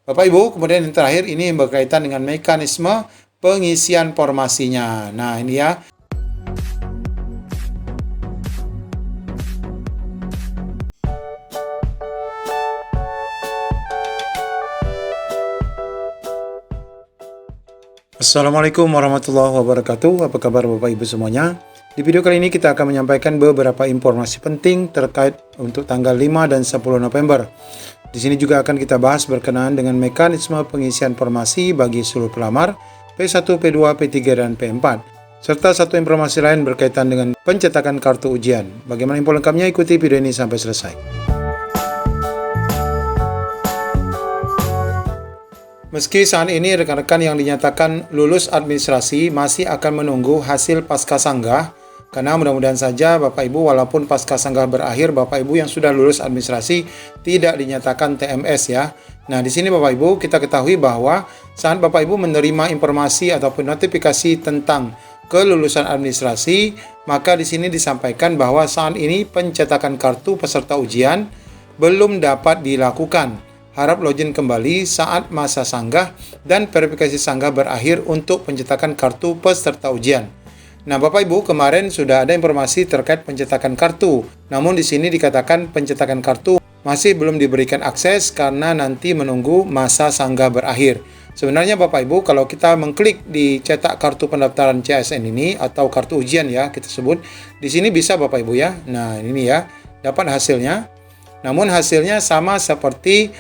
Bapak Ibu, kemudian yang terakhir ini berkaitan dengan mekanisme pengisian formasinya. Nah, ini ya. Assalamualaikum warahmatullahi wabarakatuh. Apa kabar Bapak Ibu semuanya? Di video kali ini kita akan menyampaikan beberapa informasi penting terkait untuk tanggal 5 dan 10 November. Di sini juga akan kita bahas berkenaan dengan mekanisme pengisian formasi bagi seluruh pelamar P1, P2, P3, dan P4. Serta satu informasi lain berkaitan dengan pencetakan kartu ujian. Bagaimana info lengkapnya? Ikuti video ini sampai selesai. Meski saat ini rekan-rekan yang dinyatakan lulus administrasi masih akan menunggu hasil pascasanggah, karena mudah-mudahan saja Bapak Ibu walaupun pascasanggah berakhir, Bapak Ibu yang sudah lulus administrasi tidak dinyatakan TMS ya. Nah, di sini Bapak Ibu kita ketahui bahwa saat Bapak Ibu menerima informasi ataupun notifikasi tentang kelulusan administrasi, maka di sini disampaikan bahwa saat ini pencetakan kartu peserta ujian belum dapat dilakukan. Harap login kembali saat masa sanggah dan verifikasi sanggah berakhir untuk pencetakan kartu peserta ujian. Nah, Bapak Ibu, kemarin sudah ada informasi terkait pencetakan kartu. Namun di sini dikatakan pencetakan kartu masih belum diberikan akses karena nanti menunggu masa sanggah berakhir. Sebenarnya Bapak Ibu, kalau kita mengklik di cetak kartu pendaftaran CSN ini atau kartu ujian ya kita sebut, di sini bisa Bapak Ibu ya. Nah, ini ya, dapat hasilnya. Namun hasilnya sama seperti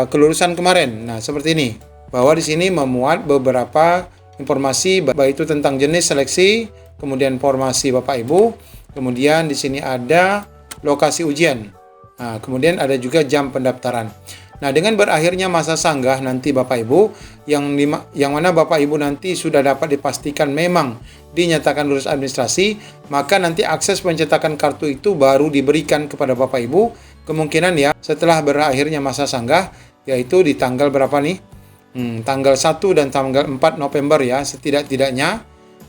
kelulusan kemarin. Nah, seperti ini. Bahwa di sini memuat beberapa informasi baik itu tentang jenis seleksi, kemudian formasi Bapak Ibu, kemudian di sini ada lokasi ujian. Nah, kemudian ada juga jam pendaftaran. Nah, dengan berakhirnya masa sanggah nanti Bapak Ibu yang mana Bapak Ibu nanti sudah dapat dipastikan memang dinyatakan lulus administrasi, maka nanti akses pencetakan kartu itu baru diberikan kepada Bapak Ibu. Kemungkinan ya setelah berakhirnya masa sanggah, yaitu di tanggal berapa nih? Tanggal 1 dan tanggal 4 November ya, setidak-tidaknya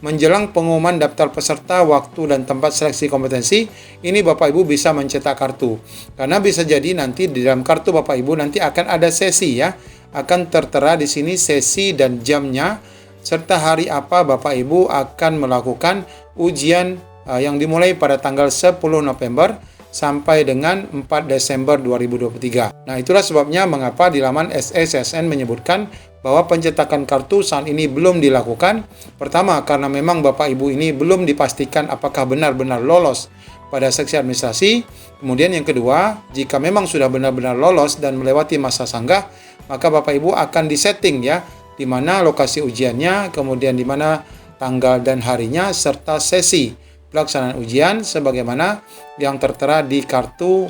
menjelang pengumuman daftar peserta, waktu dan tempat seleksi kompetensi, ini Bapak Ibu bisa mencetak kartu. Karena bisa jadi nanti di dalam kartu Bapak Ibu nanti akan ada sesi ya, akan tertera di sini sesi dan jamnya serta hari apa Bapak Ibu akan melakukan ujian yang dimulai pada tanggal 10 November sampai dengan 4 Desember 2023. Nah, itulah sebabnya mengapa di laman SECSN menyebutkan bahwa pencetakan kartu saat ini belum dilakukan. Pertama, karena memang Bapak Ibu ini belum dipastikan apakah benar-benar lolos pada seksi administrasi. Kemudian yang kedua, jika memang sudah benar-benar lolos dan melewati masa sanggah, maka Bapak Ibu akan disetting ya, di mana lokasi ujiannya, kemudian di mana tanggal dan harinya, serta sesi pelaksanaan ujian sebagaimana yang tertera di kartu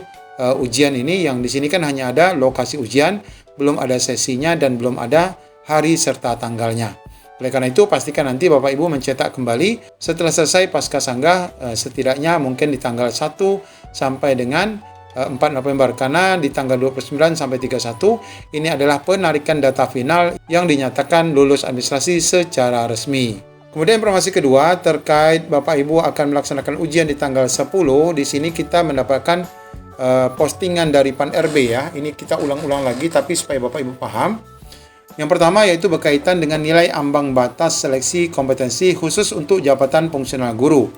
ujian ini, yang di sini kan hanya ada lokasi ujian, belum ada sesinya dan belum ada hari serta tanggalnya. Oleh karena itu pastikan nanti Bapak Ibu mencetak kembali setelah selesai pasca sanggah, setidaknya mungkin di tanggal 1 sampai dengan 4 November, karena di tanggal 29 sampai 31 ini adalah penarikan data final yang dinyatakan lulus administrasi secara resmi. Kemudian informasi kedua terkait Bapak Ibu akan melaksanakan ujian di tanggal 10. Di sini kita mendapatkan postingan dari Pan-RB ya. Ini kita ulang-ulang lagi tapi supaya Bapak Ibu paham. Yang pertama yaitu berkaitan dengan nilai ambang batas seleksi kompetensi khusus untuk jabatan fungsional guru.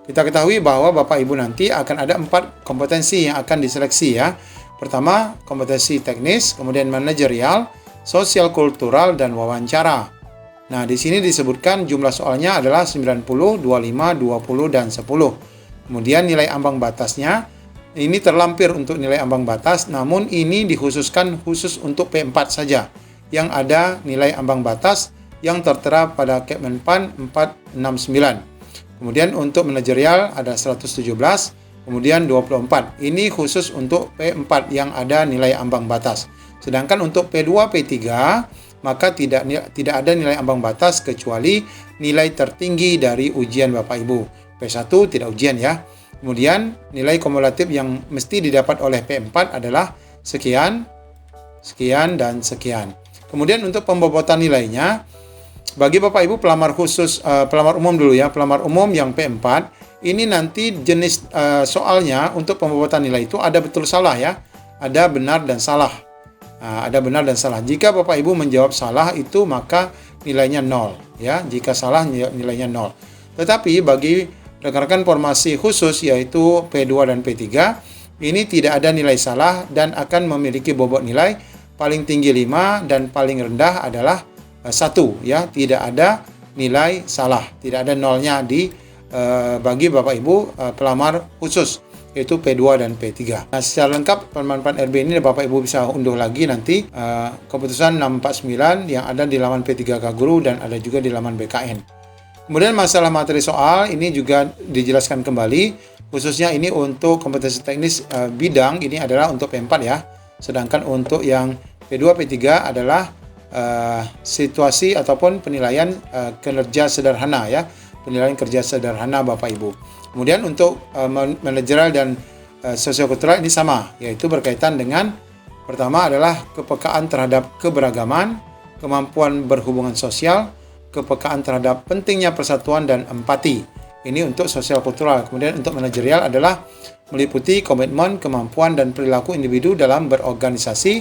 Kita ketahui bahwa Bapak Ibu nanti akan ada 4 kompetensi yang akan diseleksi ya. Pertama, kompetensi teknis, kemudian manajerial, sosial kultural, dan wawancara. Nah, di sini disebutkan jumlah soalnya adalah 90, 25, 20, dan 10. Kemudian nilai ambang batasnya, ini terlampir untuk nilai ambang batas, namun ini dikhususkan khusus untuk P4 saja, yang ada nilai ambang batas yang tertera pada Kemenpan 469. Kemudian untuk manajerial ada 117, kemudian 24. Ini khusus untuk P4 yang ada nilai ambang batas. Sedangkan untuk P2, P3, maka tidak ada nilai ambang batas kecuali nilai tertinggi dari ujian Bapak Ibu. P1 tidak ujian ya. Kemudian nilai kumulatif yang mesti didapat oleh P4 adalah sekian, sekian, dan sekian. Kemudian untuk pembobotan nilainya, bagi Bapak Ibu pelamar khusus, pelamar umum dulu ya, pelamar umum yang P4, ini nanti jenis soalnya untuk pembobotan nilai itu ada betul salah ya, ada benar dan salah. Nah, ada benar dan salah. Jika Bapak Ibu menjawab salah itu maka nilainya 0 ya. Jika salah nilainya 0. Tetapi bagi rekan-rekan formasi khusus yaitu P2 dan P3 ini tidak ada nilai salah dan akan memiliki bobot nilai paling tinggi 5 dan paling rendah adalah 1 ya. Tidak ada nilai salah, tidak ada nolnya bagi Bapak Ibu pelamar khusus yaitu P2 dan P3. Nah, secara lengkap pemanfaatan RB ini Bapak Ibu bisa unduh lagi nanti keputusan 649 yang ada di laman P3K Guru dan ada juga di laman BKN. Kemudian masalah materi soal ini juga dijelaskan kembali, khususnya ini untuk kompetensi teknis bidang ini adalah untuk P4 ya. Sedangkan untuk yang P2, P3 adalah situasi ataupun penilaian kinerja sederhana ya. Penilaian kerja sederhana Bapak Ibu. Kemudian untuk manajerial dan sosiokultural ini sama, yaitu berkaitan dengan pertama adalah kepekaan terhadap keberagaman, kemampuan berhubungan sosial, kepekaan terhadap pentingnya persatuan dan empati. Ini untuk sosial kultural. Kemudian untuk manajerial adalah meliputi komitmen, kemampuan dan perilaku individu dalam berorganisasi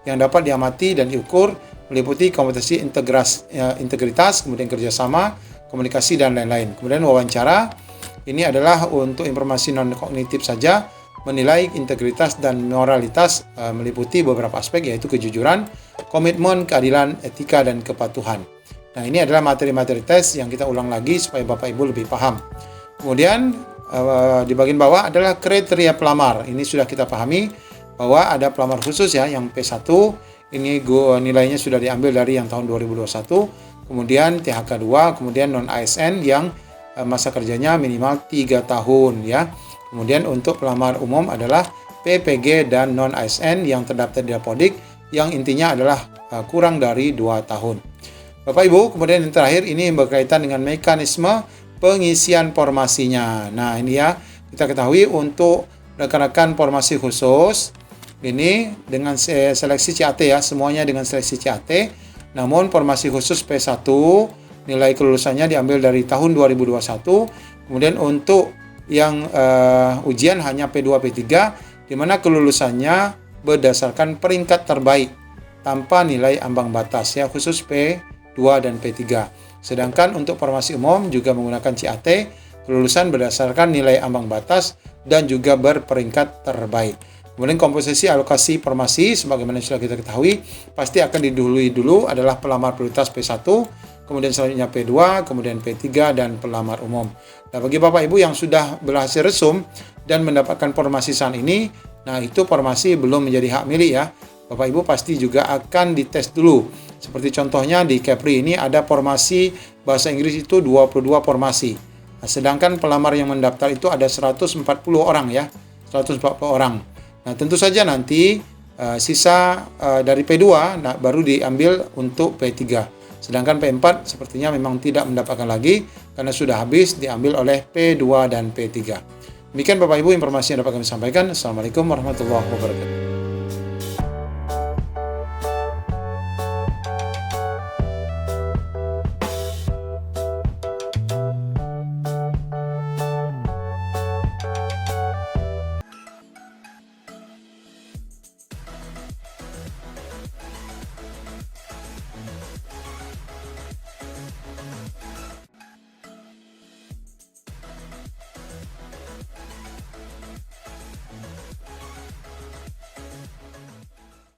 yang dapat diamati dan diukur, meliputi kompetensi integritas, kemudian kerjasama, komunikasi dan lain-lain. Kemudian wawancara ini adalah untuk informasi non-kognitif saja, menilai integritas dan moralitas meliputi beberapa aspek yaitu kejujuran, komitmen, keadilan, etika dan kepatuhan. Nah, ini adalah materi-materi tes yang kita ulang lagi supaya Bapak Ibu lebih paham. Kemudian di bagian bawah adalah kriteria pelamar. Ini sudah kita pahami bahwa ada pelamar khusus ya yang P1. Ini nilainya sudah diambil dari yang tahun 2021. Kemudian THK2, kemudian non-ASN yang masa kerjanya minimal 3 tahun ya. Kemudian untuk pelamar umum adalah PPG dan non-ASN yang terdaftar di Dapodik yang intinya adalah kurang dari 2 tahun. Bapak Ibu, kemudian yang terakhir ini berkaitan dengan mekanisme pengisian formasinya. Nah, ini ya, kita ketahui untuk rekan-rekan formasi khusus ini dengan seleksi CAT ya, semuanya dengan seleksi CAT. Namun formasi khusus P1 nilai kelulusannya diambil dari tahun 2021. Kemudian untuk yang ujian hanya P2, P3 di mana kelulusannya berdasarkan peringkat terbaik tanpa nilai ambang batas ya, khusus P2 dan P3. Sedangkan untuk formasi umum juga menggunakan CAT, kelulusan berdasarkan nilai ambang batas dan juga berperingkat terbaik. Kemudian komposisi alokasi formasi sebagaimana sudah kita ketahui pasti akan didahului dulu adalah pelamar prioritas P1, kemudian selanjutnya P2, kemudian P3 dan pelamar umum. Nah, bagi Bapak Ibu yang sudah berhasil resum dan mendapatkan formasi saat ini, nah itu formasi belum menjadi hak milik ya. Bapak Ibu pasti juga akan dites dulu. Seperti contohnya di Kepri ini ada formasi bahasa Inggris itu 22 formasi. Nah, sedangkan pelamar yang mendaftar itu ada 140 orang ya. 140 orang. Nah, tentu saja nanti sisa dari P2 baru diambil untuk P3. Sedangkan P4 sepertinya memang tidak mendapatkan lagi karena sudah habis diambil oleh P2 dan P3. Demikian Bapak Ibu informasi yang dapat kami sampaikan. Assalamualaikum warahmatullahi wabarakatuh.